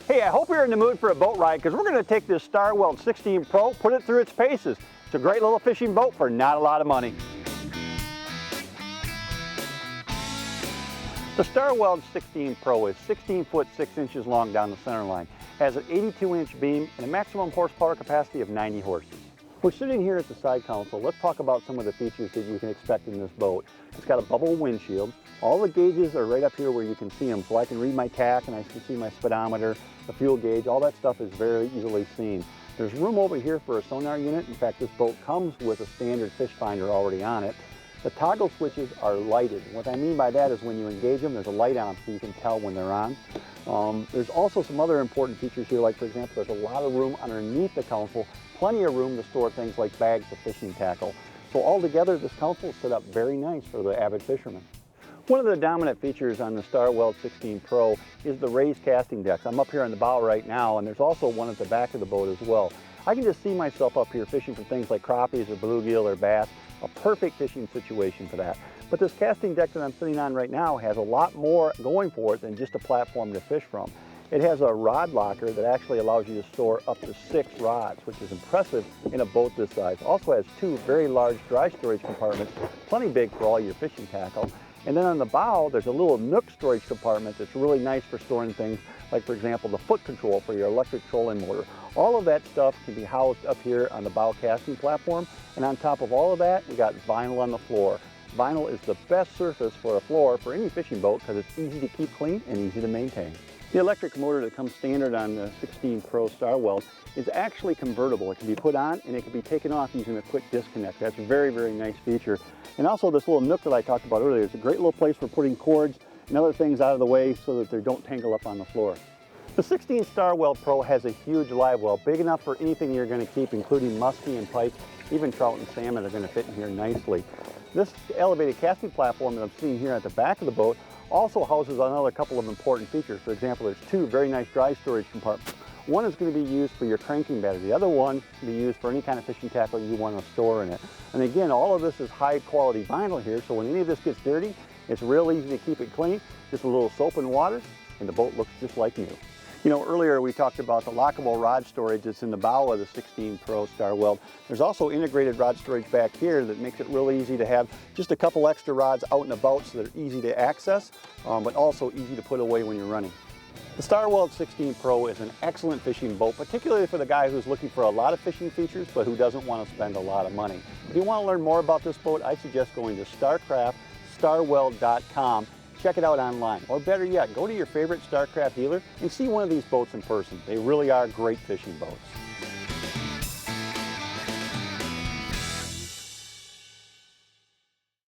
Hey, I hope you're in the mood for a boat ride because we're going to take this Starweld 16 Pro, put it through its paces. It's a great little fishing boat for not a lot of money. The Starweld 16 Pro is 16 foot 6 inches long down the center line, has an 82-inch beam and a maximum horsepower capacity of 90 horses. We're sitting here at the side console. Let's talk about some of the features that you can expect in this boat. It's got a bubble windshield. All the gauges are right up here where you can see them, so I can read my tack and I can see my speedometer, the fuel gauge, all that stuff is very easily seen. There's room over here for a sonar unit. In fact, this boat comes with a standard fish finder already on it. The toggle switches are lighted. What I mean by that is when you engage them, there's a light on so you can tell when they're on. There's also some other important features here, like for example, there's a lot of room underneath the console, plenty of room to store things like bags of fishing tackle. So altogether, this console is set up very nice for the avid fisherman. One of the dominant features on the Starweld 16 Pro is the raised casting decks. I'm up here on the bow right now, and there's also one at the back of the boat as well. I can just see myself up here fishing for things like crappies or bluegill or bass, a perfect fishing situation for that. But this casting deck that I'm sitting on right now has a lot more going for it than just a platform to fish from. It has a rod locker that actually allows you to store up to 6 rods, which is impressive in a boat this size. Also has 2 very large dry storage compartments, plenty big for all your fishing tackle. And then on the bow, there's a little nook storage compartment that's really nice for storing things like, for example, the foot control for your electric trolling motor. All of that stuff can be housed up here on the bow casting platform. And on top of all of that, we got vinyl on the floor. Vinyl is the best surface for a floor for any fishing boat because it's easy to keep clean and easy to maintain. The electric motor that comes standard on the 16 Pro Starweld is actually convertible. It can be put on and it can be taken off using a quick disconnect. That's a very, very nice feature. And also this little nook that I talked about earlier is a great little place for putting cords and other things out of the way so that they don't tangle up on the floor. The 16 Starweld Pro has a huge live well, big enough for anything you're going to keep, including muskie and pike. Even trout and salmon are going to fit in here nicely. This elevated casting platform that I'm seeing here at the back of the boat also houses another couple of important features. For example, there's 2 very nice dry storage compartments. One is going to be used for your cranking battery. The other one can be used for any kind of fishing tackle you want to store in it. And again, all of this is high quality vinyl here, so when any of this gets dirty, it's real easy to keep it clean. Just a little soap and water, and the boat looks just like new. You know, earlier we talked about the lockable rod storage that's in the bow of the 16 Pro Starweld. There's also integrated rod storage back here that makes it really easy to have just a couple extra rods out and about so they're easy to access, but also easy to put away when you're running. The Starweld 16 Pro is an excellent fishing boat, particularly for the guy who's looking for a lot of fishing features but who doesn't want to spend a lot of money. If you want to learn more about this boat, I suggest going to starweld.com. Check it out online, or better yet, go to your favorite Starcraft dealer and see one of these boats in person. They really are great fishing boats.